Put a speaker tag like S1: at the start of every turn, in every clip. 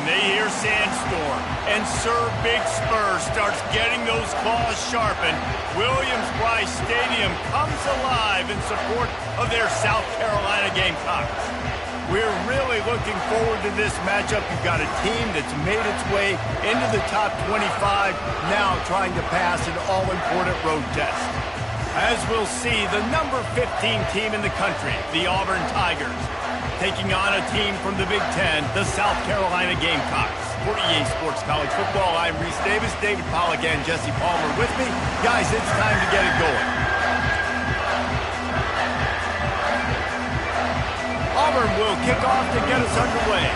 S1: they hear Sandstorm, and Sir Big Spur starts getting those claws sharpened, Williams-Brice Stadium comes alive in support of their South Carolina Gamecocks. We're really looking forward to this matchup. You've got a team that's made its way into the top 25, now trying to pass an all-important road test. As we'll see, the number 15 team in the country, the Auburn Tigers, taking on a team from the Big Ten, the South Carolina Gamecocks. For EA Sports College Football, I'm Reese Davis, David Pollack, and Jesse Palmer with me. Guys, it's time to get it going. Auburn will kick off to get us underway.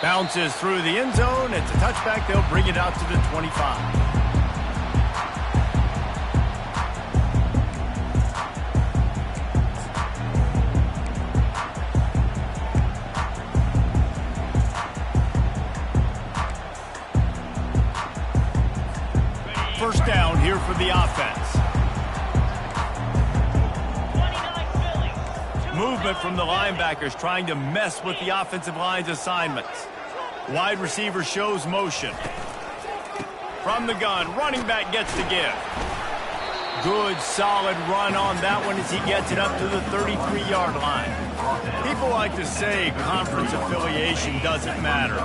S1: Bounces through the end zone. It's a touchback. They'll bring it out to the 25. First down here for the offense. Movement from the linebackers trying to mess with the offensive line's assignments. Wide receiver shows motion. From the gun, running back gets the give. Good, solid run on that one as he gets it up to the 33-yard line. People like to say conference affiliation doesn't matter.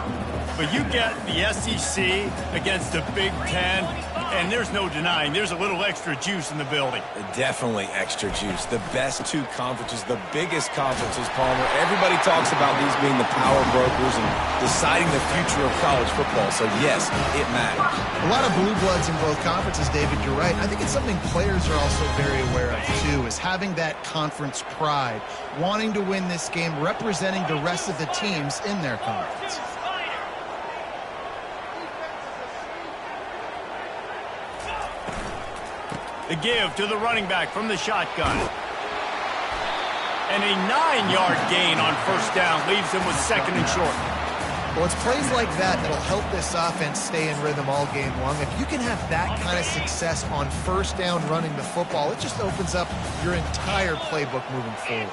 S1: But you get the SEC against the Big Ten, and there's no denying there's a little extra juice in the building.
S2: Definitely extra juice. The best two conferences, the biggest conferences, Palmer. Everybody talks about these being the power brokers and deciding the future of college football. So, yes, it matters.
S3: A lot of blue bloods in both conferences, David. You're right. I think it's something players are also very aware of, too, is having that conference pride, wanting to win this game, representing the rest of the teams in their conference.
S1: The give to the running back from the shotgun. And a 9-yard gain on first down leaves him with second and short.
S3: Well, it's plays like that that'll help this offense stay in rhythm all game long. If you can have that kind of success on first down running the football, it just opens up your entire playbook moving forward.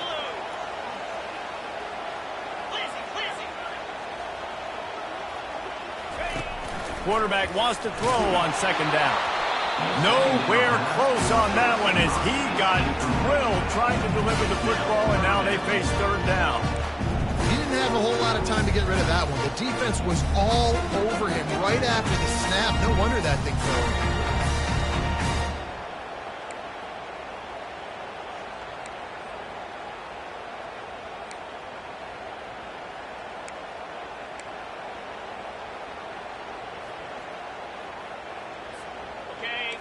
S1: Quarterback wants to throw on second down. Nowhere close on that one as he got drilled trying to deliver the football, and now they face third down.
S3: He didn't have a whole lot of time to get rid of that one. The defense was all over him right after the snap. No wonder that thing fell.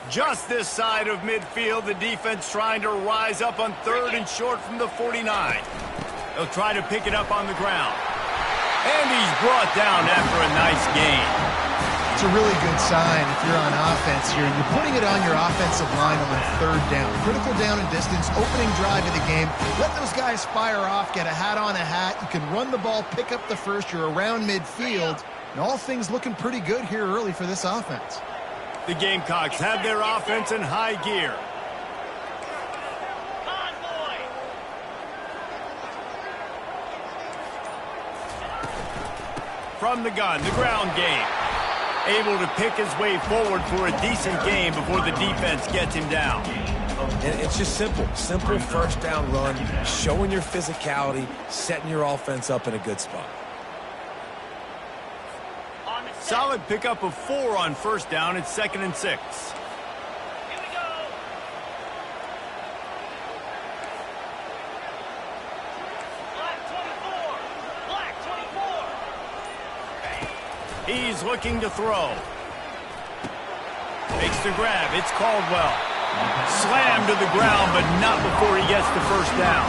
S1: Just this side of midfield, the defense trying to rise up on third and short from the 49. They'll try to pick it up on the ground. And he's brought down after a nice gain.
S3: It's a really good sign if you're on offense here. You're putting it on your offensive line on third down. Critical down and distance, opening drive of the game. Let those guys fire off, get a hat on a hat. You can run the ball, pick up the first. You're around midfield. And all things looking pretty good here early for this offense.
S1: The Gamecocks have their offense in high gear. From the gun, the ground game. Able to pick his way forward for a decent game before the defense gets him down.
S2: And it's just simple. Simple first down run, showing your physicality, setting your offense up in a good spot.
S1: Solid pickup of 4 on first down. It's 2nd and 6.
S4: Here we go. Black 24.
S1: He's looking to throw. Makes the grab. It's Caldwell. Slammed to the ground, but not before he gets the first down.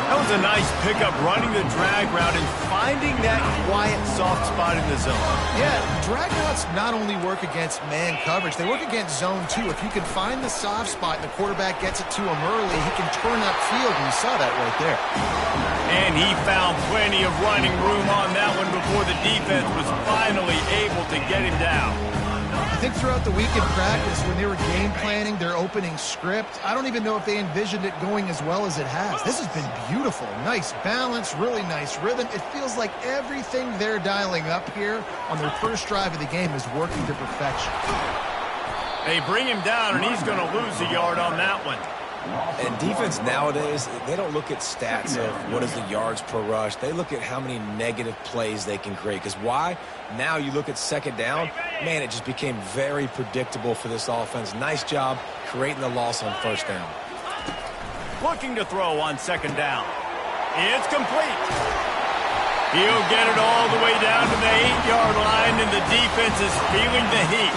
S1: That was a nice pickup, running the drag route and finding that quiet, soft spot in the zone.
S3: Yeah, drag routes not only work against man coverage, they work against zone too. If you can find the soft spot and the quarterback gets it to him early, he can turn upfield, and you saw that right there.
S1: And he found plenty of running room on that one before the defense was finally able to get him down.
S3: I think throughout the week in practice, when they were game planning their opening script, I don't even know if they envisioned it going as well as it has. This has been beautiful. Nice balance, really nice rhythm. It feels like everything they're dialing up here on their first drive of the game is working to perfection.
S1: They bring him down, and he's going to lose a yard on that one.
S2: And defense nowadays, they don't look at stats of what is the yards per rush. They look at how many negative plays they can create. Because why? Now you look at second down, man, it just became very predictable for this offense. Nice job creating the loss on first down.
S1: Looking to throw on second down. It's complete. He'll get it all the way down to the 8-yard line, and the defense is feeling the heat.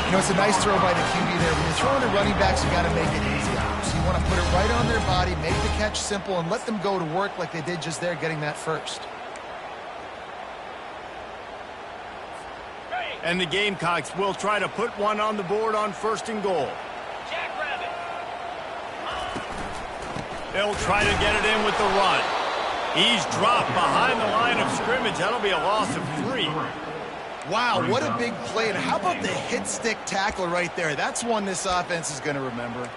S3: You know, it's a nice throw by the QB there. When you're throwing to running backs, you got to make it easy on them. So you want to put it right on their body, make the catch simple, and let them go to work like they did just there, getting that first.
S1: And the Gamecocks will try to put one on the board on first and goal.
S4: Jackrabbit.
S1: They'll try to get it in with the run. He's dropped behind the line of scrimmage. That'll be a loss of 3.
S3: Wow, what a big play. And how about the hit stick tackle right there? That's one this offense is going to remember.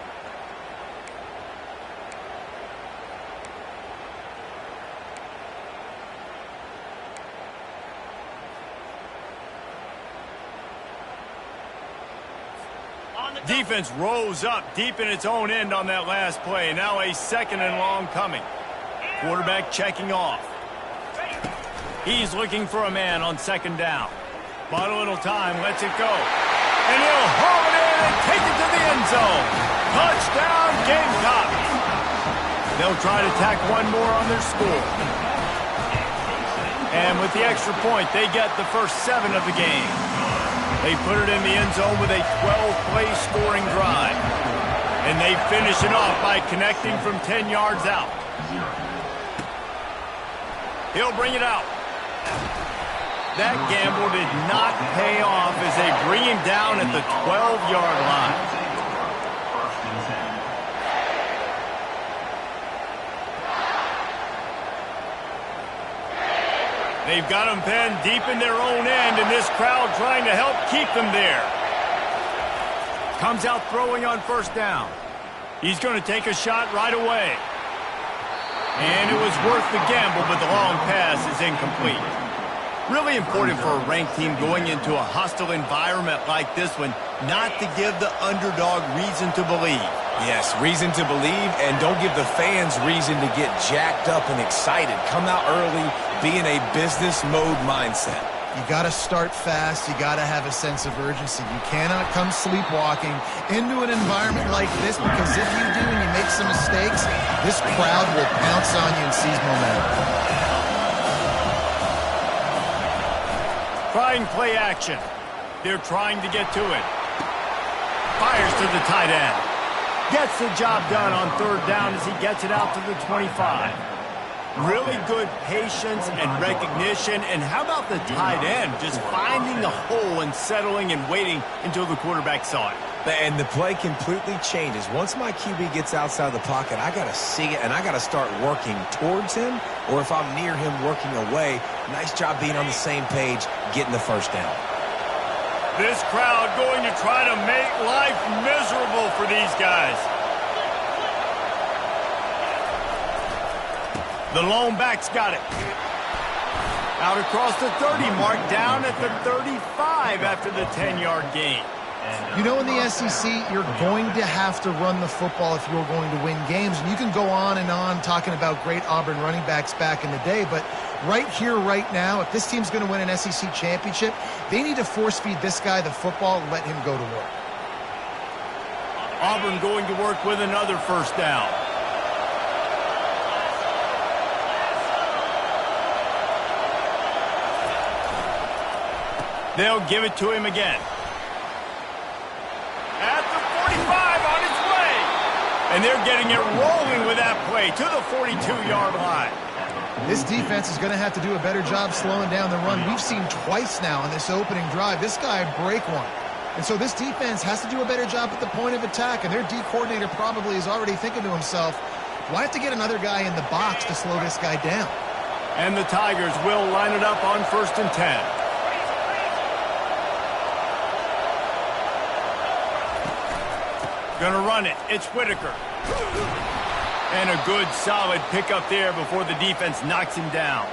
S1: Defense rose up deep in its own end on that last play. Now a second and long coming. Quarterback checking off. He's looking for a man on second down. But a little time, lets it go. And he'll haul it in and take it to the end zone. Touchdown, Gamecocks. They'll try to tack one more on their score. And with the extra point, they get the first 7 of the game. They put it in the end zone with a 12-play scoring drive. And they finish it off by connecting from 10 yards out. He'll bring it out. That gamble did not pay off as they bring him down at the 12-yard line. They've got him pinned deep in their own end, and this crowd trying to help keep them there. Comes out throwing on first down. He's going to take a shot right away. And it was worth the gamble, but the long pass is incomplete. Really important for a ranked team going into a hostile environment like this one not to give the underdog reason to believe.
S2: Yes, reason to believe, and don't give the fans reason to get jacked up and excited. Come out early, be in a business mode mindset.
S3: You got to start fast. You got to have a sense of urgency. You cannot come sleepwalking into an environment like this, because if you do and you make some mistakes, this crowd will pounce on you and seize momentum.
S1: Trying play action. They're trying to get to it. Fires to the tight end. Gets the job done on third down as he gets it out to the 25. Really good patience and recognition. And how about the tight end just finding the hole and settling and waiting until the quarterback saw it?
S2: And the play completely changes. Once my QB gets outside the pocket, I got to see it, and I got to start working towards him, or if I'm near him, working away. Nice job being on the same page, getting the first down.
S1: This crowd going to try to make life miserable for these guys. The lone back's got it. Out across the 30 mark, down at the 35 after the 10-yard gain.
S3: You know, in the SEC, you're going to have to run the football if you're going to win games. And you can go on and on talking about great Auburn running backs back in the day, but right here, right now, if this team's going to win an SEC championship, they need to force-feed this guy the football and let him go to work.
S1: Auburn going to work with another first down. They'll give it to him again. At the 45 on its way. And they're getting it rolling with that play to the 42-yard line.
S3: This defense is going to have to do a better job slowing down the run. We've seen twice now in this opening drive this guy break one. And so this defense has to do a better job at the point of attack. And their D coordinator probably is already thinking to himself, well, I have to get another guy in the box to slow this guy down.
S1: And the Tigers will line it up on 1st and 10. Gonna run it. It's Whitaker. And a good, solid pickup there before the defense knocks him down.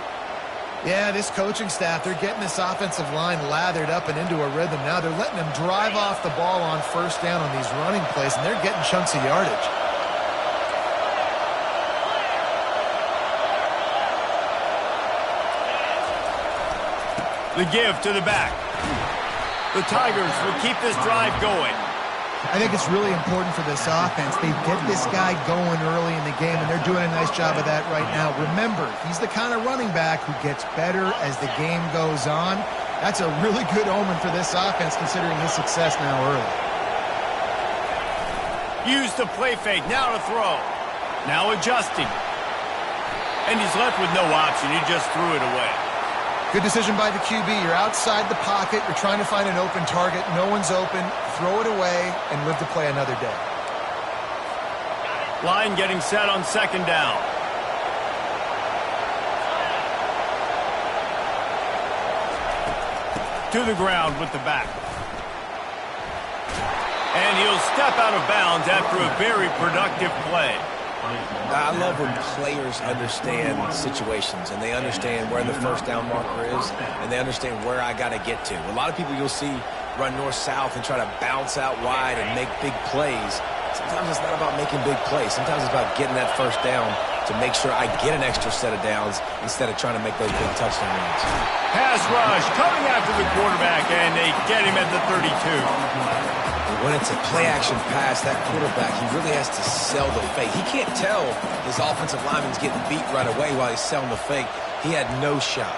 S3: Yeah, this coaching staff, they're getting this offensive line lathered up and into a rhythm. Now they're letting them drive off the ball on first down on these running plays, and they're getting chunks of yardage.
S1: The give to the back. The Tigers will keep this drive going.
S3: I think it's really important for this offense. They get this guy going early in the game, and they're doing a nice job of that right now. Remember, he's the kind of running back who gets better as the game goes on. That's a really good omen for this offense, considering his success now early.
S1: Use the play fake, now to throw. Now adjusting. And he's left with no option. He just threw it away.
S3: Good decision by the QB. You're outside the pocket. You're trying to find an open target. No one's open. Throw it away and live to play another day.
S1: Line getting set on second down. To the ground with the back. And he'll step out of bounds after a very productive play.
S2: I love when players understand situations and they understand where the first down marker is and they understand where I got to get to. A lot of people you'll see run north-south and try to bounce out wide and make big plays. Sometimes it's not about making big plays. Sometimes it's about getting that first down to make sure I get an extra set of downs instead of trying to make those big touchdown runs.
S1: Pass rush coming after the quarterback, and they get him at the 32.
S2: When it's a play-action pass, that quarterback, he really has to sell the fake. He can't tell his offensive lineman's getting beat right away while he's selling the fake. He had no shot.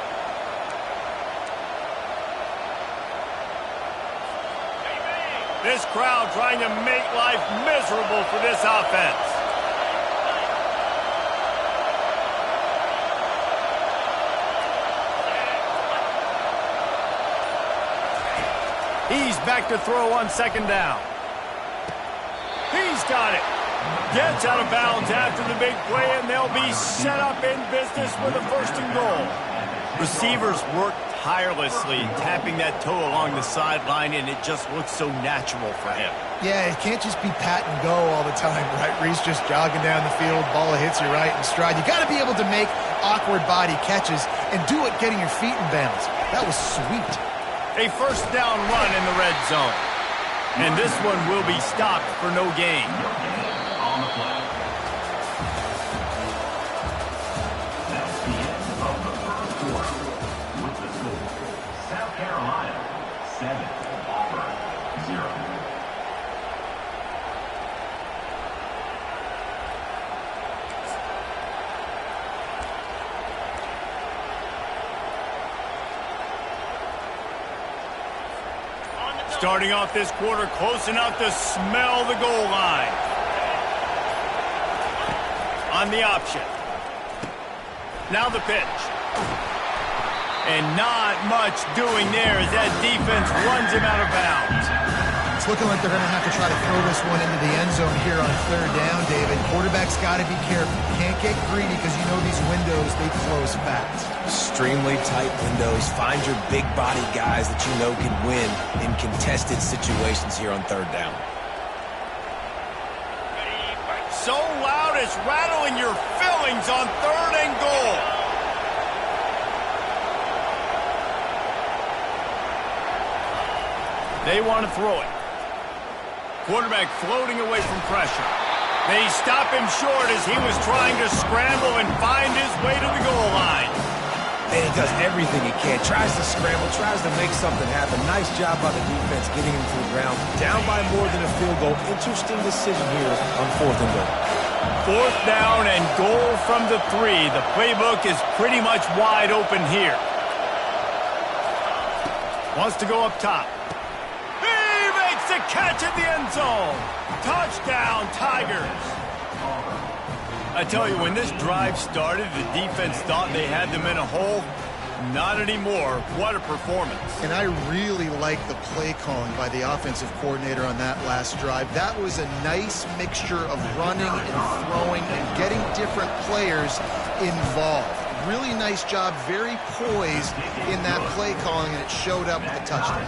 S1: This crowd trying to make life miserable for this offense. He's back to throw on second down. He's got it. Gets out of bounds after the big play, and they'll be set up in business with a first and goal. Receivers work tirelessly, tapping that toe along the sideline, and it just looks so natural for him.
S3: Yeah, it can't just be pat and go all the time, right? Reese just jogging down the field, ball hits you right in stride. You got to be able to make awkward body catches and do it getting your feet in bounds. That was sweet.
S1: A first down run in the red zone. And this one will be stopped for no gain.
S5: On the play. That's the end of the first quarter. With the score, South Carolina 7, Auburn 0.
S1: Starting off this quarter close enough to smell the goal line. On the option. Now the pitch. And not much doing there as that defense runs him out of bounds.
S3: It's looking like they're going to have to try to throw this one into the end zone here on third down, David. Quarterback's got to be careful. Can't get greedy because you know these windows, they close fast.
S2: Extremely tight windows. Find your big body guys that you know can win in contested situations here on third down.
S1: So loud it's rattling your fillings on third and goal. They want to throw it. Quarterback floating away from pressure. They stop him short as he was trying to scramble and find his way to the goal line.
S2: And he does everything he can. Tries to scramble, tries to make something happen. Nice job by the defense getting him to the ground. Down by more than a field goal. Interesting decision here on fourth and goal.
S1: Fourth down and goal from the 3. The playbook is pretty much wide open here. Wants to go up top. The catch in the end zone. Touchdown, Tigers. I tell you, when this drive started, the defense thought they had them in a hole. Not anymore. What a performance.
S3: And I really like the play calling by the offensive coordinator on that last drive. That was a nice mixture of running and throwing and getting different players involved. Really nice job, very poised in that play calling, and it showed up with a touchdown.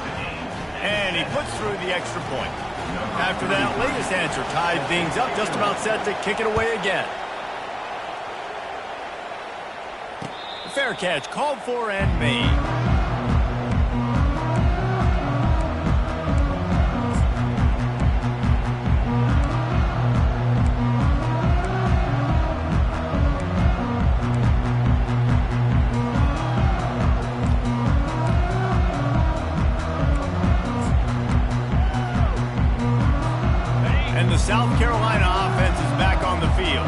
S1: And he puts through the extra point. After that latest answer, tied things up, just about set to kick it away again. Fair catch called for and made. And the South Carolina offense is back on the field.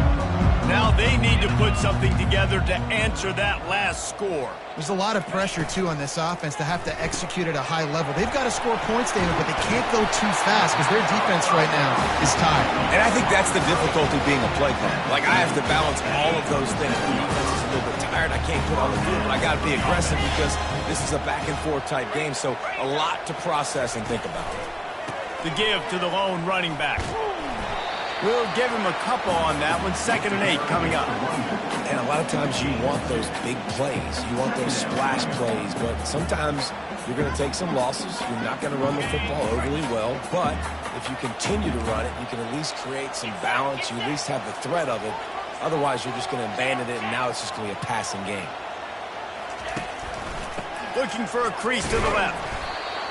S1: Now they need to put something together to answer that last score.
S3: There's a lot of pressure, too, on this offense to have to execute at a high level. They've got to score points, David, but they can't go too fast because their defense right now is tired.
S2: And I think that's the difficulty being a play caller. Like, I have to balance all of those things. The defense is a little bit tired. I can't put on the field, but I got to be aggressive because this is a back-and-forth type game, so a lot to process and think about.
S1: The give to the lone running back. We'll give him a couple on that one. 2nd and 8 coming up.
S2: And a lot of times you want those big plays. You want those splash plays. But sometimes you're going to take some losses. You're not going to run the football overly well. But if you continue to run it, you can at least create some balance. You at least have the threat of it. Otherwise, you're just going to abandon it, and now it's just going to be a passing game.
S1: Looking for a crease to the left.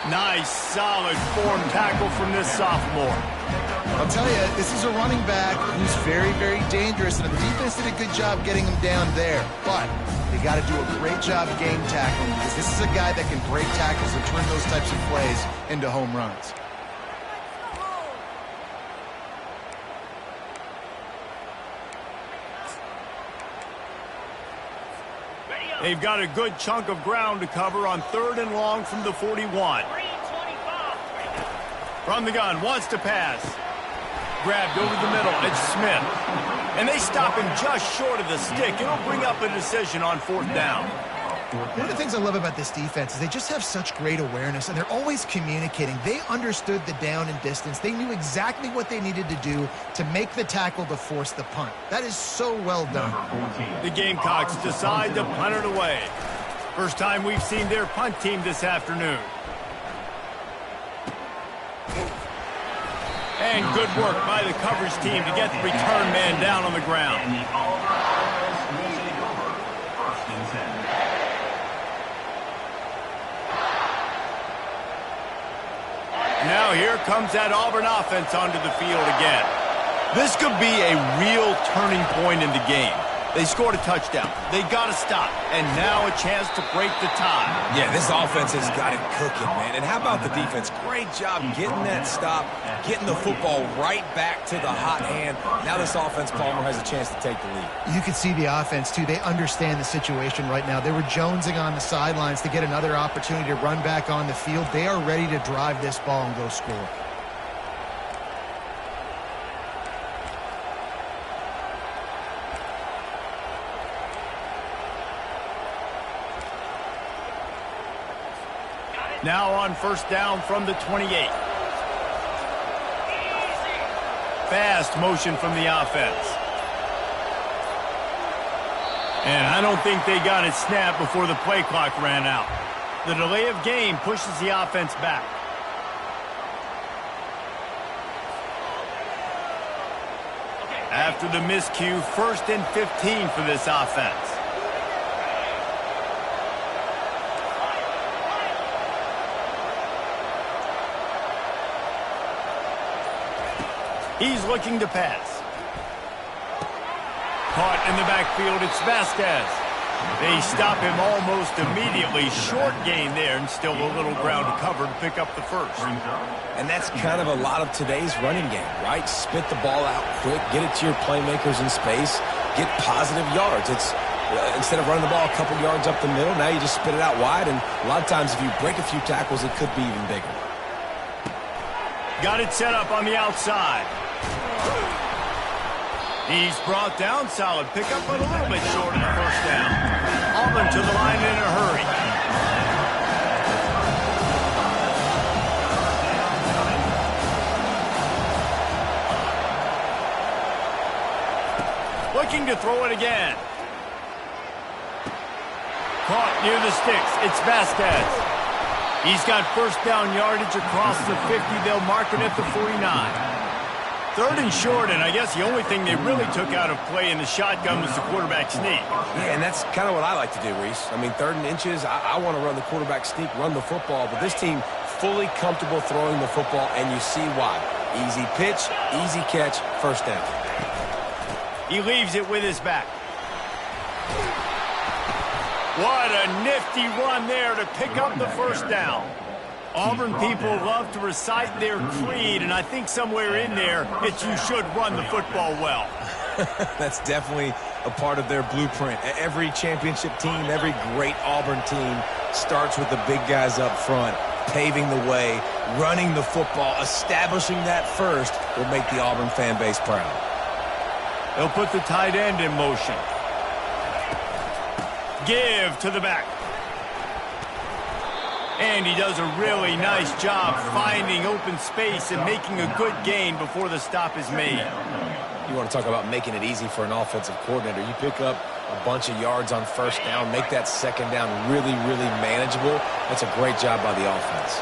S1: Nice, solid form tackle from this sophomore.
S3: I'll tell you, this is a running back who's very, very dangerous, and the defense did a good job getting him down there. But they got to do a great job game tackling because this is a guy that can break tackles and turn those types of plays into home runs.
S1: They've got a good chunk of ground to cover on 3rd and long from the 41. From the gun, wants to pass. Grabbed over the middle, it's Smith. And they stop him just short of the stick. It'll bring up a decision on 4th down.
S3: One of the things I love about this defense is they just have such great awareness, and they're always communicating. They understood the down and distance. They knew exactly what they needed to do to make the tackle to force the punt. That is so well done.
S1: The Gamecocks decide to punt it away. First time we've seen their punt team this afternoon. And good work by the coverage team to get the return man down on the ground.
S5: And the Auburn offense will take over 1st and 10.
S1: Now here comes that Auburn offense onto the field again. This could be a real turning point in the game. They scored a touchdown. They got to stop. And now a chance to break the tie.
S2: Yeah, this offense has got it cooking, man. And how about the defense? Great job getting that stop, getting the football right back to the hot hand. Now this offense, Palmer, has a chance to take the lead.
S3: You can see the offense, too. They understand the situation right now. They were jonesing on the sidelines to get another opportunity to run back on the field. They are ready to drive this ball and go score.
S1: Now on 1st down from the 28. Fast motion from the offense. And I don't think they got it snapped before the play clock ran out. The delay of game pushes the offense back. After the miscue, 1st and 15 for this offense. He's looking to pass. Caught in the backfield, it's Vasquez. They stop him almost immediately. Short gain there, and still a little ground to cover to pick up the 1st.
S2: And that's kind of a lot of today's running game, right? Spit the ball out quick, get it to your playmakers in space, get positive yards. It's instead of running the ball a couple yards up the middle, now you just spit it out wide, and a lot of times if you break a few tackles, it could be even bigger.
S1: Got it set up on the outside. He's brought down, solid pickup, but a little bit short of the 1st down. Auburn to the line in a hurry. Looking to throw it again. Caught near the sticks. It's Vasquez. He's got first down yardage across the 50. They'll mark it at the 49. Third and short, and I guess the only thing they really took out of play in the shotgun was the quarterback sneak.
S2: Yeah, and that's kind of what I like to do, Reese. I mean, 3rd and inches, I want to run the quarterback sneak, run the football, but this team fully comfortable throwing the football, and you see why. Easy pitch, easy catch, first down.
S1: He leaves it with his back. What a nifty run there to pick up the first down. Auburn people love to recite their creed, and I think somewhere in there it's you should run the football well.
S2: That's definitely a part of their blueprint. Every championship team, every great Auburn team starts with the big guys up front, paving the way, running the football, establishing that first will make the Auburn fan base proud.
S1: They'll put the tight end in motion. Give to the back. And he does a really nice job finding open space and making a good gain before the stop is made.
S2: You want to talk about making it easy for an offensive coordinator. You pick up a bunch of yards on first down, make that second down really, really manageable. That's a great job by the offense.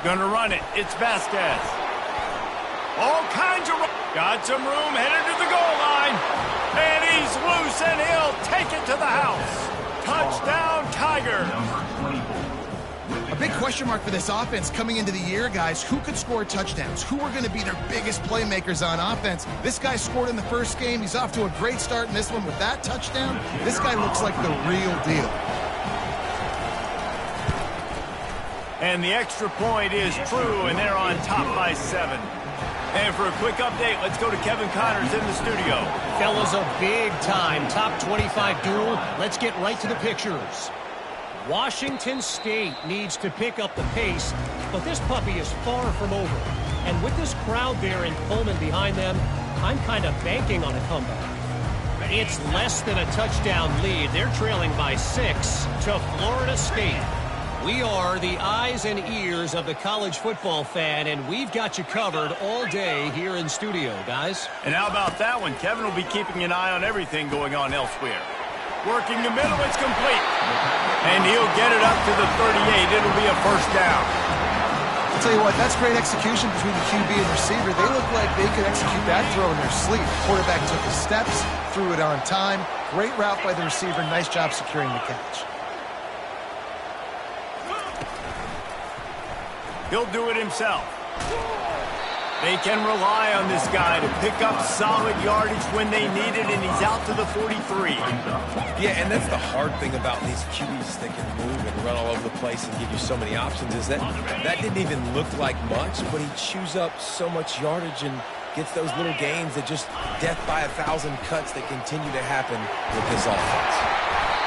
S1: Gonna run it. It's Vasquez. All kinds of... Got some room, headed to the goal line. And he's loose, and he'll take it to the house. Touchdown, Tigers.
S3: A big question mark for this offense coming into the year, guys. Who could score touchdowns? Who are going to be their biggest playmakers on offense? This guy scored in the first game. He's off to a great start in this one with that touchdown. This guy looks like the real deal.
S1: And the extra point is true, and they're on top by 7. And for a quick update, let's go to Kevin Connors in the studio.
S6: Fellas, a big-time top 25 duel. Let's get right to the pictures. Washington State needs to pick up the pace, but this puppy is far from over. And with this crowd there in Pullman behind them, I'm kind of banking on a comeback. It's less than a touchdown lead. They're trailing by 6 to Florida State. We are the eyes and ears of the college football fan, and we've got you covered all day here in studio, guys.
S1: And how about that one? Kevin will be keeping an eye on everything going on elsewhere. Working the middle, it's complete. And he'll get it up to the 38. It'll be a first down.
S3: I'll tell you what, that's great execution between the QB and receiver. They look like they could execute that throw in their sleep. The quarterback took his steps, threw it on time. Great route by the receiver. Nice job securing the catch.
S1: He'll do it himself. They can rely on this guy to pick up solid yardage when they need it, and he's out to the 43.
S2: Yeah, and that's the hard thing about these QBs that can move and run all over the place and give you so many options is that didn't even look like much, but he chews up so much yardage and gets those little gains that just death by 1,000 cuts that continue to happen with this offense.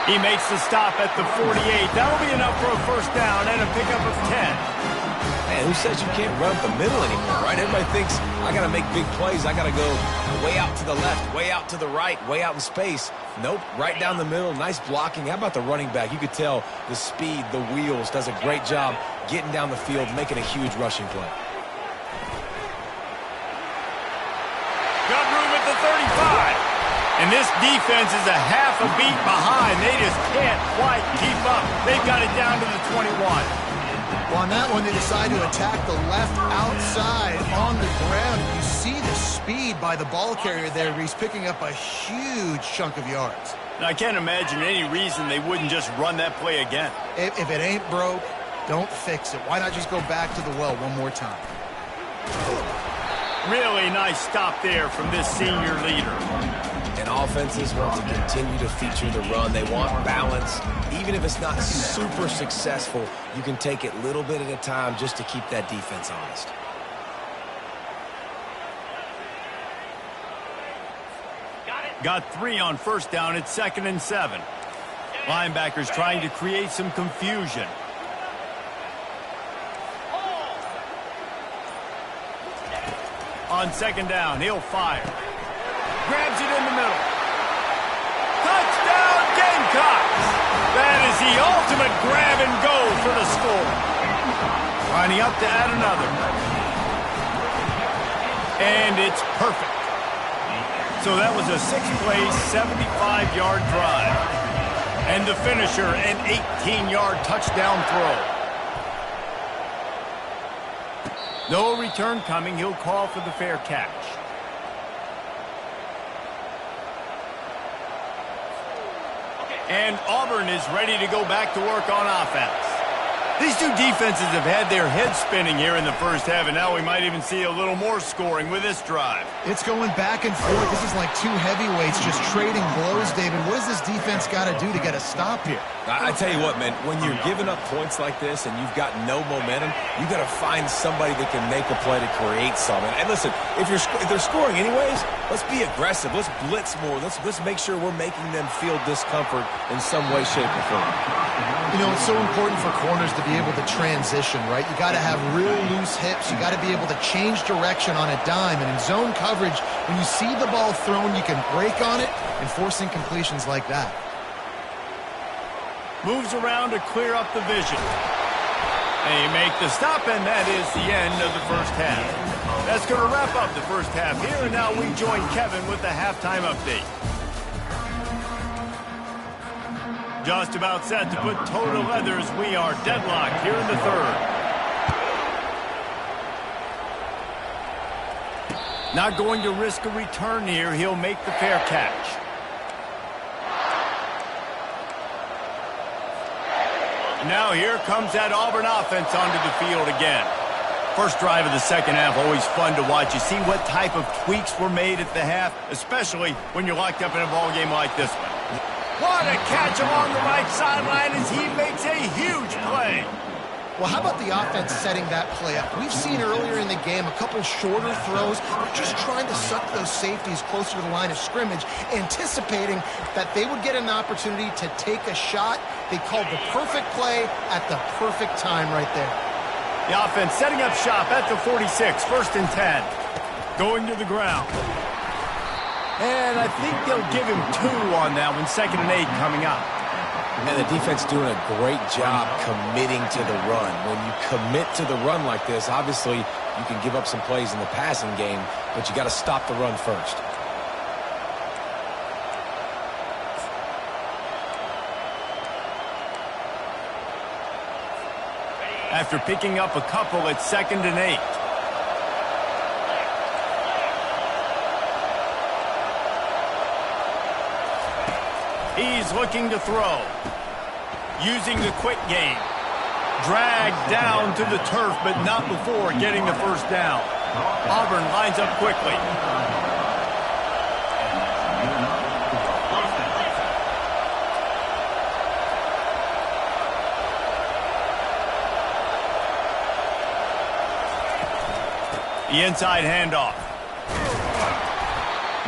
S1: He makes the stop at the 48. That'll be enough for a first down and a pickup of 10.
S2: Man, who says you can't run up the middle anymore, right? Everybody thinks, I got to make big plays. I got to go way out to the left, way out to the right, way out in space. Nope, right down the middle, nice blocking. How about the running back? You could tell the speed, the wheels, does a great job getting down the field, making a huge rushing play.
S1: Got room at the 35. And this defense is a half a beat behind. They just can't quite keep up. They've got it down to the 21.
S3: Well, on that one, they decide to attack the left outside on the ground. You see the speed by the ball carrier there. He's picking up a huge chunk of yards.
S1: And I can't imagine any reason they wouldn't just run that play again.
S3: If it ain't broke, don't fix it. Why not just go back to the well one more time?
S1: Really nice stop there from this senior leader.
S2: And offenses want to continue to feature the run. They want balance. Even if it's not super successful, you can take it little bit at a time just to keep that defense honest.
S1: Got 3 on first down. It's 2nd and 7. Linebackers trying to create some confusion. On 2nd down, he'll fire. Grabs it in the middle. Touchdown, Gamecocks! That is the ultimate grab and go for the score. Lining up to add another. And it's perfect. So that was a 6-play, 75-yard drive. And the finisher, an 18-yard touchdown throw. No return coming. He'll call for the fair catch. And Auburn is ready to go back to work on offense. These two defenses have had their heads spinning here in the first half, and now we might even see a little more scoring with this drive.
S3: It's going back and forth. This is like two heavyweights just trading blows, David. What does this defense got to do to get a stop here?
S2: I tell you what, man, when you're giving up points like this and you've got no momentum, you got to find somebody that can make a play to create something. And listen, if they're scoring anyways, let's be aggressive. Let's blitz more. Let's make sure we're making them feel discomfort in some way, shape, or form.
S3: You know, it's so important for corners to be able to transition, right? You got to have real loose hips. You got to be able to change direction on a dime. And in zone coverage, when you see the ball thrown, you can break on it and force incompletions like that.
S1: Moves around to clear up the vision. They make the stop, and that is the end of the first half. That's going to wrap up the first half here, and now we join Kevin with the halftime update. Just about set to put toe to leather as we are deadlocked here in the third. Not going to risk a return here. He'll make the fair catch. Now here comes that Auburn offense onto the field again. First drive of the second half, always fun to watch. You see what type of tweaks were made at the half, especially when you're locked up in a ball game like this one. What a catch along the right sideline as he makes a huge play.
S3: Well, how about the offense setting that play up? We've seen earlier in the game a couple shorter throws. They're just trying to suck those safeties closer to the line of scrimmage, anticipating that they would get an opportunity to take a shot. They called the perfect play at the perfect time right there.
S1: The offense setting up shop at the 46, 1st and 10. Going to the ground. And I think they'll give him 2 on that one, 2nd and 8 coming up.
S2: And the defense doing a great job committing to the run. When you commit to the run like this, obviously you can give up some plays in the passing game, but you got to stop the run first.
S1: After picking up a couple at 2nd and 8. He's looking to throw. Using the quick game. Dragged down to the turf, but not before getting the first down. Auburn lines up quickly. The inside handoff.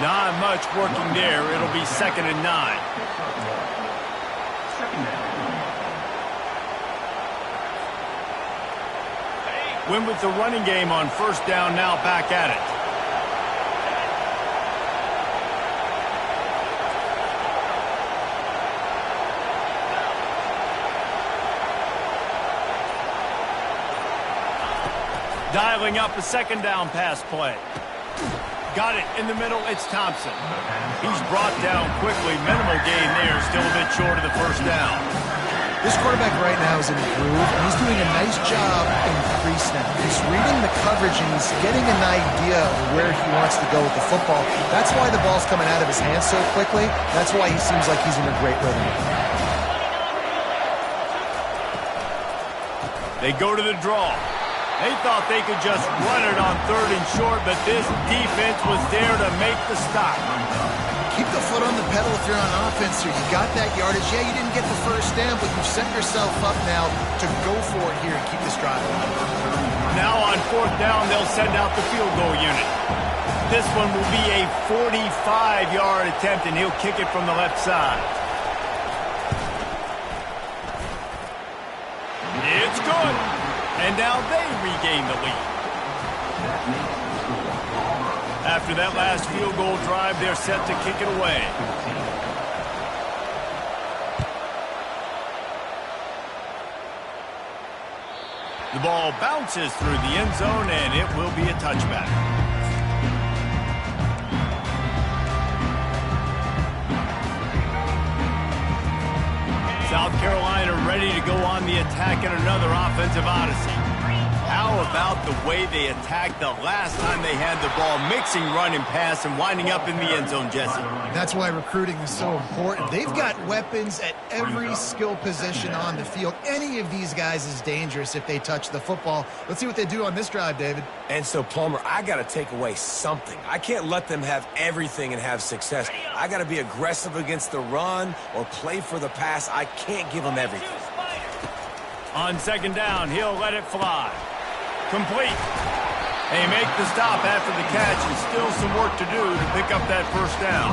S1: Not much working there. It'll be 2nd and 9. Win with the running game on 1st down, now back at it. Dialing up a 2nd down pass play. Got it in the middle, it's Thompson. He's brought down quickly, minimal gain there, still a bit short of the 1st down.
S3: This quarterback right now is in the groove, and he's doing a nice job in crease now. He's reading the coverage, and he's getting an idea of where he wants to go with the football. That's why the ball's coming out of his hands so quickly. That's why he seems like he's in a great rhythm.
S1: They go to the draw. They thought they could just run it on 3rd and short, but this defense was there to make the stop.
S3: Keep the foot on the pedal if you're on offense here. You got that yardage. Yeah, you didn't get the 1st down, but you've set yourself up now to go for it here and keep this drive alive.
S1: Now on 4th down, they'll send out the field goal unit. This one will be a 45-yard attempt, and he'll kick it from the left side. It's good. And now they regain the lead. After that last field goal drive, they're set to kick it away. The ball bounces through the end zone, and it will be a touchback. go on the attack in another offensive odyssey. How about the way they attacked the last time they had the ball, mixing run and pass and winding up in the end zone, Jesse?
S3: That's why recruiting is so important. They've got weapons at every skill position on the field. Any of these guys is dangerous if they touch the football. Let's see what they do on this drive, David.
S2: And so, Palmer, I got to take away something. I can't let them have everything and have success. I got to be aggressive against the run or play for the pass. I can't give them everything.
S1: On second down, he'll let it fly. Complete. They make the stop after the catch, and still some work to do to pick up that first down.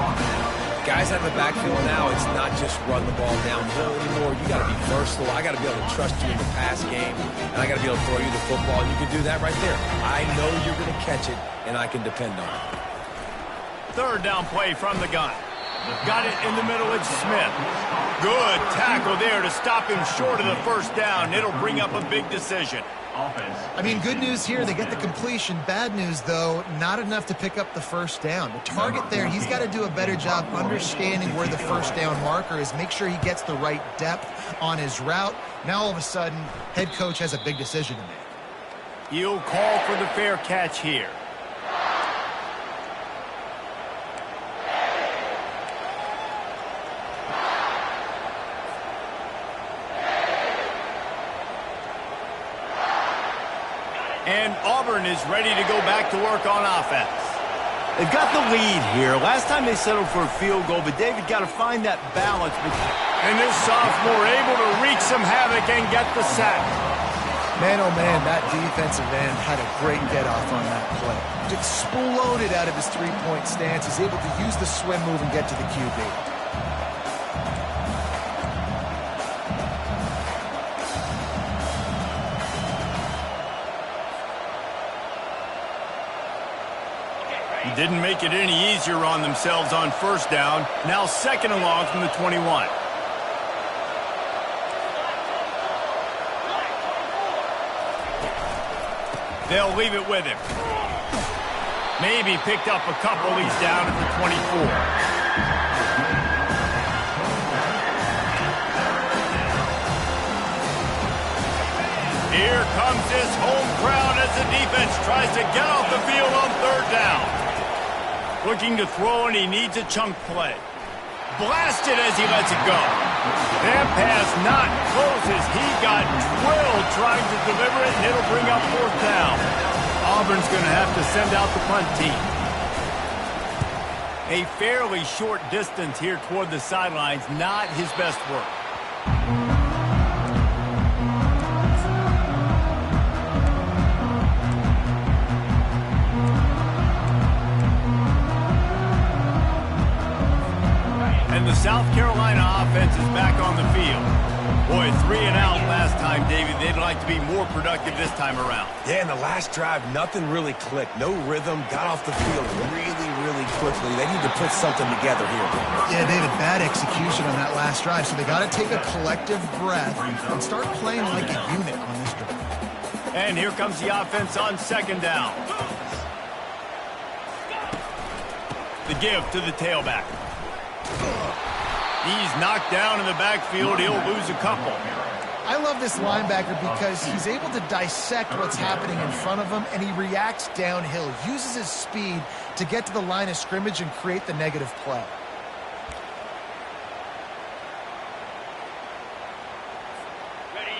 S2: Guys out of the backfield now, it's not just run the ball downhill anymore. You got to be versatile. I got to be able to trust you in the pass game, and I got to be able to throw you the football. You can do that right there. I know you're going to catch it, and I can depend on it.
S1: Third down play from the gun. Got it in the middle. It's Smith. Good tackle there to stop him short of the first down. It'll bring up a big decision.
S3: I mean, good news here, they get the completion. Bad news, though, not enough to pick up the first down. The target there, he's got to do a better job understanding where the first down marker is, make sure he gets the right depth on his route. Now, all of a sudden, head coach has a big decision to make.
S1: He'll call for the fair catch here. And Auburn is ready to go back to work on offense. They've got the lead here. Last time they settled for a field goal, but David got to find that balance. And this sophomore able to wreak some havoc and get the sack.
S3: Man, oh man, that defensive end had a great get-off on that play. Exploded out of his three-point stance. He's able to use the swim move and get to the QB.
S1: Didn't make it any easier on themselves on first down. Now second and long from the 21. They'll leave it with him. Maybe picked up a couple. He's down at the 24. Here comes his home crowd as the defense tries to get off the field on third down. Looking to throw, and he needs a chunk play. Blasted as he lets it go. That pass not closes. He got drilled trying to deliver it, and it'll bring up fourth down. Auburn's going to have to send out the punt team. A fairly short distance here toward the sidelines, not his best work. And the South Carolina offense is back on the field. Boy, 3 and out last time, David. They'd like to be more productive this time around.
S2: Yeah, in the last drive, nothing really clicked. No rhythm, got off the field really quickly. They need to put something together here.
S3: Yeah, David, bad execution on that last drive, so they got to take a collective breath and start playing like a unit on this drive.
S1: And here comes the offense on second down. The give to the tailback. He's knocked down in the backfield. He'll lose a couple.
S3: I love this linebacker because he's able to dissect what's happening in front of him, and he reacts downhill, uses his speed to get to the line of scrimmage and create the negative play.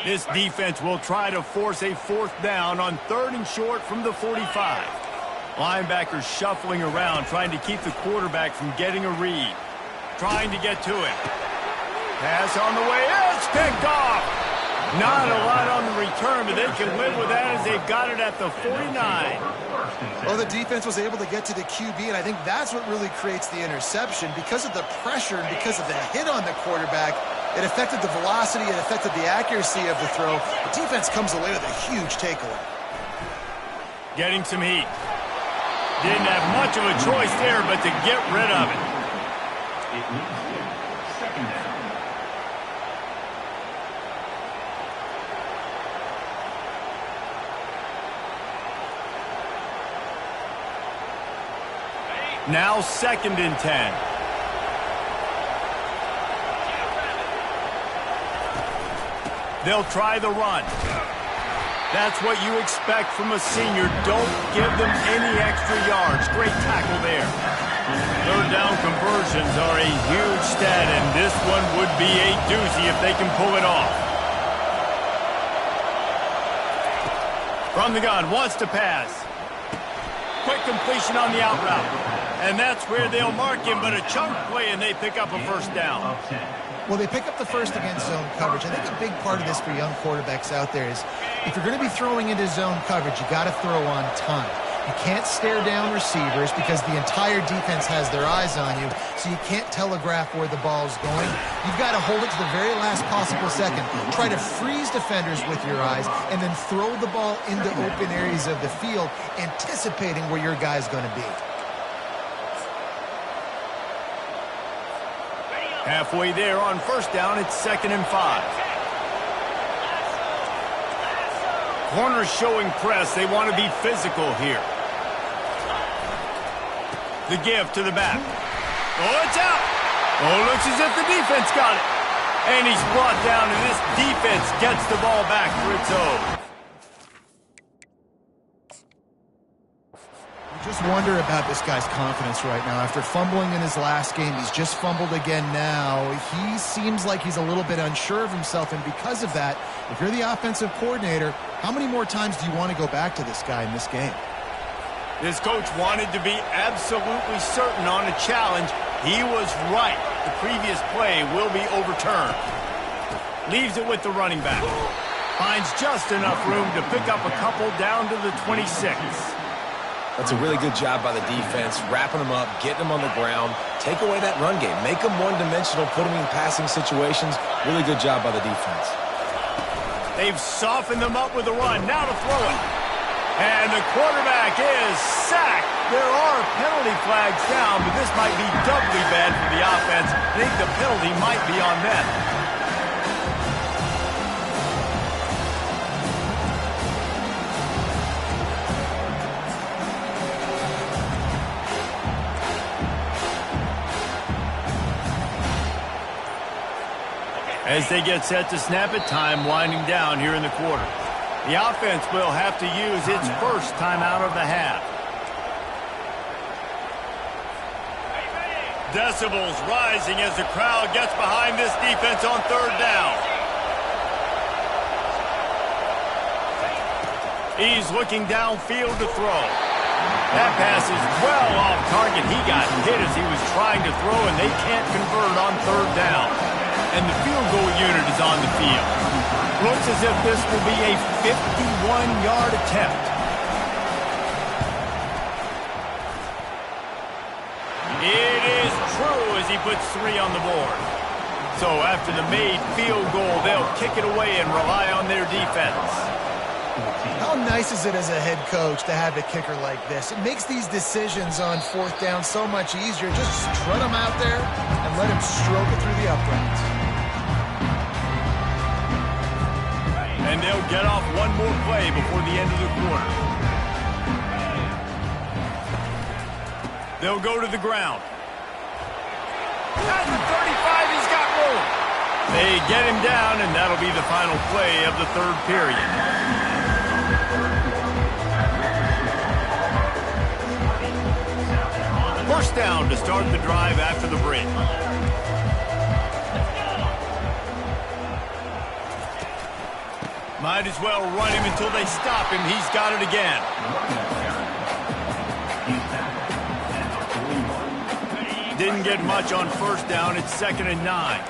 S1: This defense will try to force a fourth down on third and short from the 45. Linebackers shuffling around, trying to keep the quarterback from getting a read. Trying to get to it. Pass on the way. It's picked off. Not a lot on the return, but they can live with that as they've got it at the 49.
S3: Well, the defense was able to get to the QB, and I think that's what really creates the interception. Because of the pressure and because of the hit on the quarterback, it affected the velocity, it affected the accuracy of the throw. The defense comes away with a huge takeaway.
S1: Getting some heat. Didn't have much of a choice there, but to get rid of it.
S5: It leads to second down.
S1: Now second and 10. They'll try the run. That's what you expect from a senior. Don't give them any extra yards. Great tackle there. Third down conversions are a huge stat, and this one would be a doozy if they can pull it off. From the gun, wants to pass. Quick completion on the out route. And that's where they'll mark him, but a chunk play, and they pick up a first down.
S3: Well, they pick up the first against zone coverage. I think a big part of this for young quarterbacks out there is if you're going to be throwing into zone coverage, you got to throw on time. You can't stare down receivers because the entire defense has their eyes on you, so you can't telegraph where the ball's going. You've got to hold it to the very last possible second. Try to freeze defenders with your eyes and then throw the ball into open areas of the field, anticipating where your guy's going to be.
S1: Halfway there on first down, it's 2nd and 5. Corners showing press. They want to be physical here. The give to the back. Oh, it's out. Oh, looks as if the defense got it. And he's brought down, and this defense gets the ball back for its own.
S3: Just wonder about this guy's confidence right now. After fumbling in his last game, he's just fumbled again now. He seems like he's a little bit unsure of himself, and because of that, if you're the offensive coordinator, how many more times do you want to go back to this guy in this game?
S1: This coach wanted to be absolutely certain on a challenge. He was right. The previous play will be overturned. Leaves it with the running back. Finds just enough room to pick up a couple down to the 26.
S2: That's a really good job by the defense, wrapping them up, getting them on the ground, take away that run game, make them one-dimensional, put them in passing situations. Really good job by the defense.
S1: They've softened them up with a run. Now to throw it. And the quarterback is sacked. There are penalty flags down, but this might be doubly bad for the offense. I think the penalty might be on them. As they get set to snap it, time winding down here in the quarter. The offense will have to use its first timeout of the half. Decibels rising as the crowd gets behind this defense on third down. He's looking downfield to throw. That pass is well off target. He got hit as he was trying to throw, and they can't convert on third down. And the field goal unit is on the field. Looks as if this will be a 51-yard attempt. It is true as he puts 3 on the board. So after the made field goal, they'll kick it away and rely on their defense.
S3: How nice is it as a head coach to have a kicker like this? It makes these decisions on fourth down so much easier. Just strut him out there and let him stroke it through the uprights.
S1: And they'll get off one more play before the end of the quarter. They'll go to the ground. At the 35, he's got room. They get him down, and that'll be the final play of the third period. First down to start the drive after the break. Might as well run him until they stop him. He's got it again. Didn't get much on first down. It's 2nd and 9.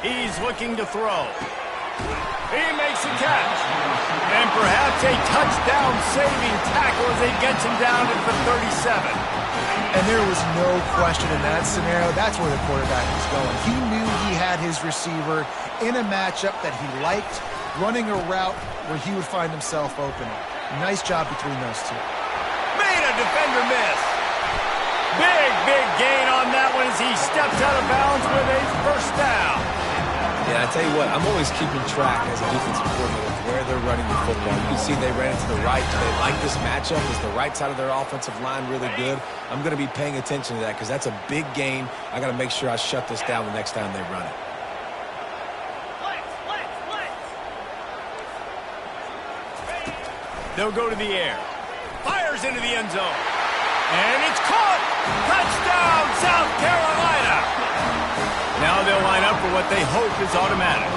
S1: He's looking to throw. He makes a catch. And perhaps a touchdown-saving tackle as he gets him down at the 37.
S3: And there was no question in that scenario. That's where the quarterback was going. He knew he had his receiver in a matchup that he liked, running a route where he would find himself open. Nice job between those two.
S1: Made a defender miss. Big gain on that one as he steps out of bounds with a first down.
S2: Yeah, I tell you what, I'm always keeping track as a defensive coordinator of where they're running the football. You can see they ran it to the right. Do they like this matchup? Is the right side of their offensive line really good? I'm going to be paying attention to that because that's a big gain. I got to make sure I shut this down the next time they run it.
S1: They'll go to the air. Fires into the end zone. And it's caught! Touchdown, South Carolina! Now they'll line up for what they hope is automatic.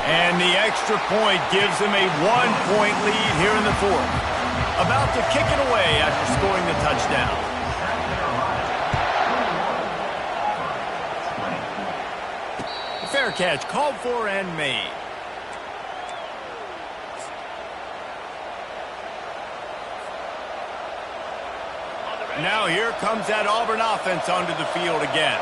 S1: And the extra point gives them a 1-point lead here in the fourth. About to kick it away after scoring the touchdown. Fair catch called for and made. Now here comes that Auburn offense onto the field again.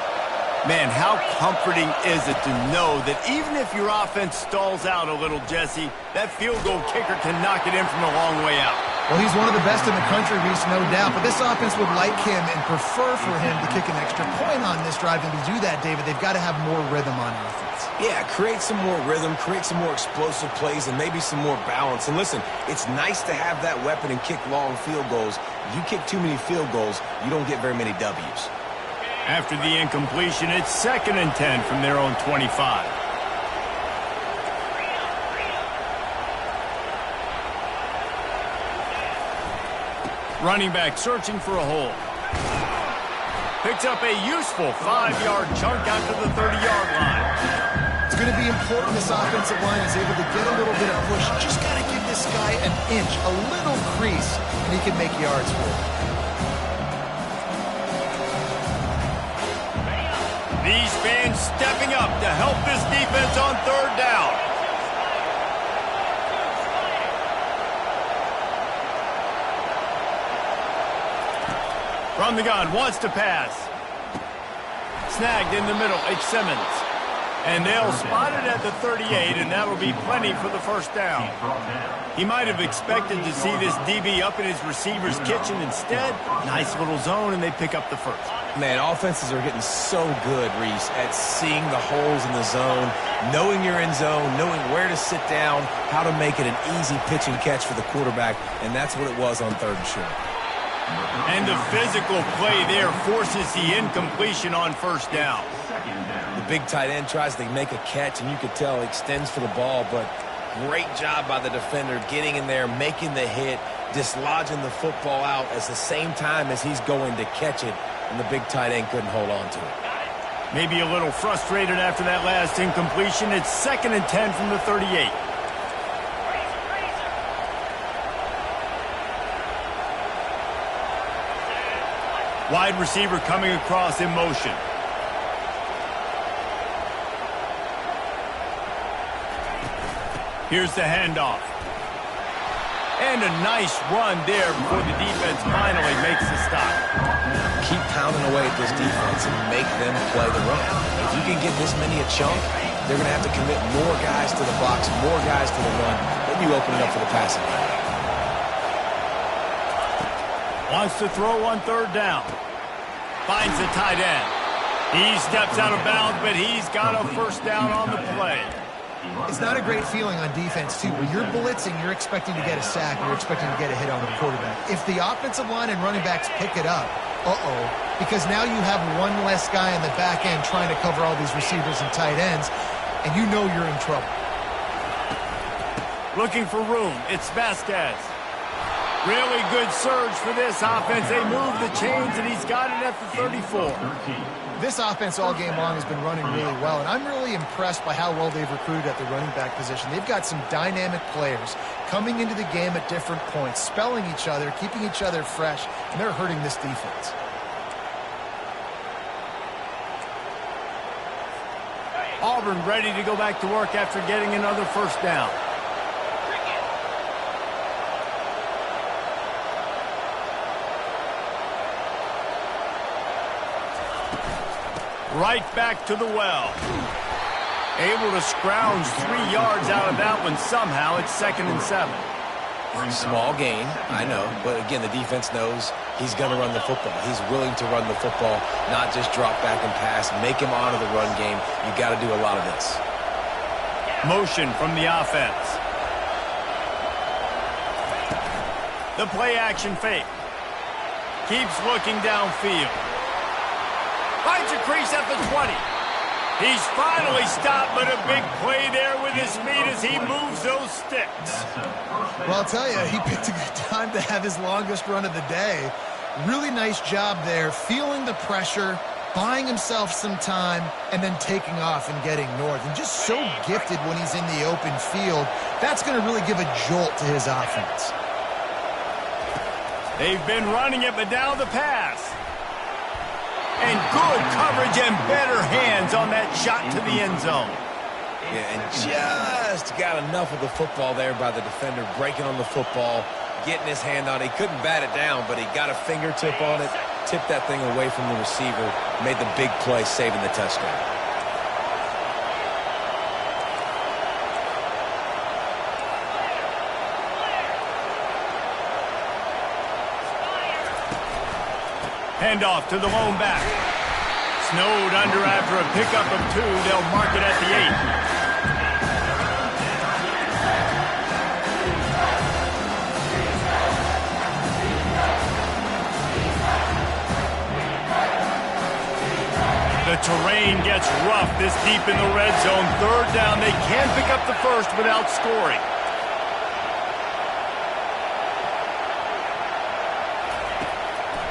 S1: Man, how comforting is it to know that even if your offense stalls out a little, Jesse, that field goal kicker can knock it in from a long way out.
S3: Well, he's one of the best in the country, Reese, no doubt. But this offense would like him and prefer for him to kick an extra point on this drive. And to do that, David, they've got to have more rhythm on offense.
S2: Yeah, create some more rhythm, create some more explosive plays, and maybe some more balance. And listen, it's nice to have that weapon and kick long field goals. You kick too many field goals, you don't get very many W's.
S1: After the incompletion, it's 2nd and 10 from their own 25. Running back searching for a hole. Picks up a useful 5-yard chunk out to the 30-yard line.
S3: It's going to be important this offensive line is able to get a little bit of push. Just got to give this guy an inch, a little crease, and he can make yards for it.
S1: These fans stepping up to help this defense on 3rd down. From the gun, wants to pass. Snagged in the middle, it's Simmons. And they'll spot it at the 38, and that'll be plenty for the first down. He might have expected to see this DB up in his receiver's kitchen. Instead, nice little zone, and they pick up the first.
S2: Man, offenses are getting so good, Reese, at seeing the holes in the zone, knowing you're in zone, knowing where to sit down, how to make it an easy pitch and catch for the quarterback, and that's what it was on 3rd and short.
S1: And the physical play there forces the incompletion on 1st down.
S2: The big tight end tries to make a catch, and you could tell he extends for the ball, but great job by the defender getting in there, making the hit, dislodging the football out at the same time as he's going to catch it, and the big tight end couldn't hold on to it.
S1: Maybe a little frustrated after that last incompletion. It's 2nd and 10 from the 38. Wide receiver coming across in motion. Here's the handoff. And a nice run there before the defense finally makes the stop.
S2: Keep pounding away at this defense and make them play the run. If you can get this many a chunk, they're going to have to commit more guys to the box, more guys to the run. Then you open it up for the passing game.
S1: Wants to throw on 3rd down. Finds the tight end. He steps out of bounds, but he's got a 1st down on the play.
S3: It's not a great feeling on defense, too. When you're blitzing, you're expecting to get a sack. You're expecting to get a hit on the quarterback. If the offensive line and running backs pick it up, because now you have one less guy in the back end trying to cover all these receivers and tight ends, and you know you're in trouble.
S1: Looking for room. It's Vasquez. Really good surge for this offense. They move the chains, and he's got it at the 34.
S3: This offense all game long has been running really well, and I'm really impressed by how well they've recruited at the running back position. They've got some dynamic players coming into the game at different points, spelling each other, keeping each other fresh, and they're hurting this defense.
S1: Auburn ready to go back to work after getting another 1st down. Right back to the well. Able to scrounge 3 yards out of that one somehow. It's 2nd and 7.
S2: Small gain, I know, but again, the defense knows he's going to run the football. He's willing to run the football, not just drop back and pass, make him honor the run game. You got to do a lot of this.
S1: Motion from the offense. The play action fake. Keeps looking downfield. Finds a crease at the 20. He's finally stopped, but a big play there with his feet as he moves those sticks.
S3: Well, I'll tell you, he picked a good time to have his longest run of the day. Really nice job there, feeling the pressure, buying himself some time, and then taking off and getting north. And just so gifted when he's in the open field. That's going to really give a jolt to his offense.
S1: They've been running it, but now the pass. And good coverage and better hands on that shot to the end zone.
S2: Yeah, and just got enough of the football there by the defender, breaking on the football, getting his hand on it. He couldn't bat it down, but he got a fingertip on it, tipped that thing away from the receiver, made the big play, saving the touchdown.
S1: Handoff to the lone back. Snowed under after a pickup of 2. They'll mark it at the 8. The terrain gets rough this deep in the red zone. Third down. They can pick up the first without scoring.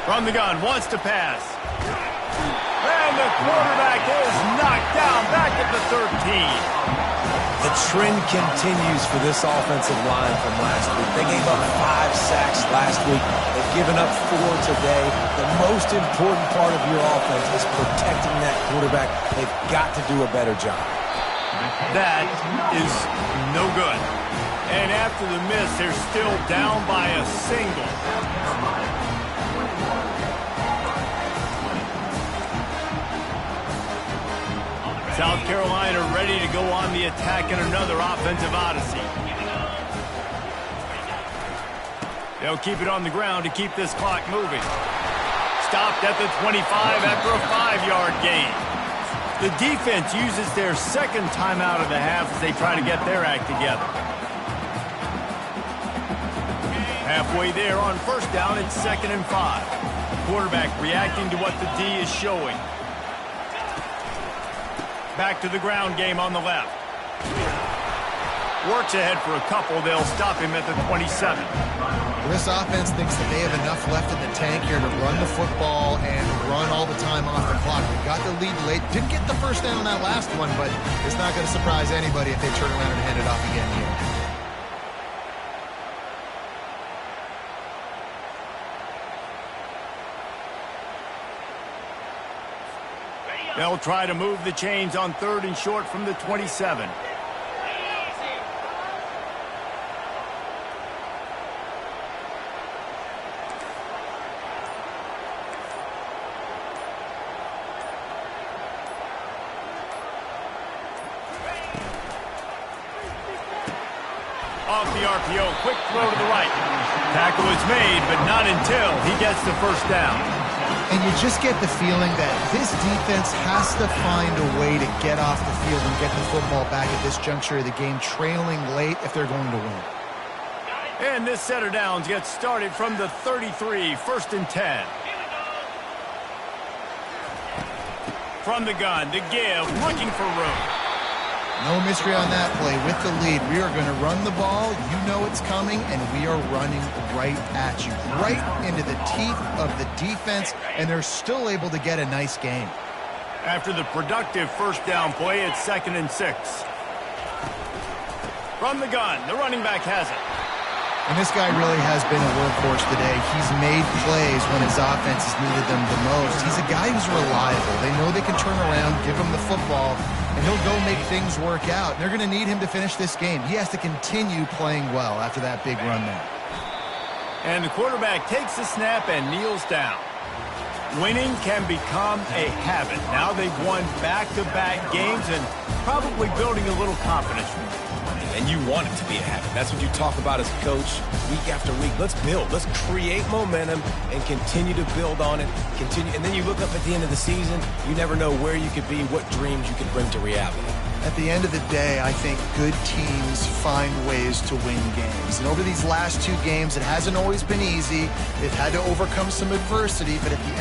S1: From the gun, wants to pass. And the quarterback is knocked down back at the 13.
S2: The trend continues for this offensive line from last week. They gave up 5 sacks last week. They've given up 4 today. The most important part of your offense is protecting that quarterback. They've got to do a better job.
S1: That is no good. And after the miss, they're still down by a single. South Carolina ready to go on the attack in another offensive odyssey. They'll keep it on the ground to keep this clock moving. Stopped at the 25 after a 5-yard gain. The defense uses their second timeout of the half as they try to get their act together. Halfway there on first down, it's 2nd and 5. Quarterback reacting to what the D is showing. Back to the ground game on the left. Works ahead for a couple. They'll stop him at the 27.
S3: This offense thinks that they have enough left in the tank here to run the football and run all the time off the clock. We got the lead late. Didn't get the first down on that last one, but it's not going to surprise anybody if they turn around and hand it off again here.
S1: They'll try to move the chains on 3rd and short from the 27. Off the RPO, quick throw to the right. Tackle is made, but not until he gets the first down.
S3: And you just get the feeling that this defense has to find a way to get off the field and get the football back at this juncture of the game, trailing late if they're going to win.
S1: And this set of downs gets started from the 33, 1st and 10. From the gun, the give, looking for room.
S3: No mystery on that play. With the lead, we are going to run the ball. You know it's coming, and we are running right at you, right into the teeth of the defense, and they're still able to get a nice game.
S1: After the productive first down play, it's 2nd and 6. From the gun, the running back has it.
S3: And this guy really has been a workhorse today. He's made plays when his offense has needed them the most. He's a guy who's reliable. They know they can turn around, give him the football, and he'll go make things work out. They're going to need him to finish this game. He has to continue playing well after that big run there.
S1: And the quarterback takes the snap and kneels down. Winning can become a habit. Now they've won back-to-back games and probably building a little confidence.
S2: And you want it to be a habit. That's what you talk about as a coach week after week. Let's build. Let's create momentum and continue to build on it. And then you look up at the end of the season, you never know where you could be, what dreams you could bring to reality.
S3: At the end of the day, I think good teams find ways to win games. And over these last 2 games, it hasn't always been easy. They've had to overcome some adversity, but at the end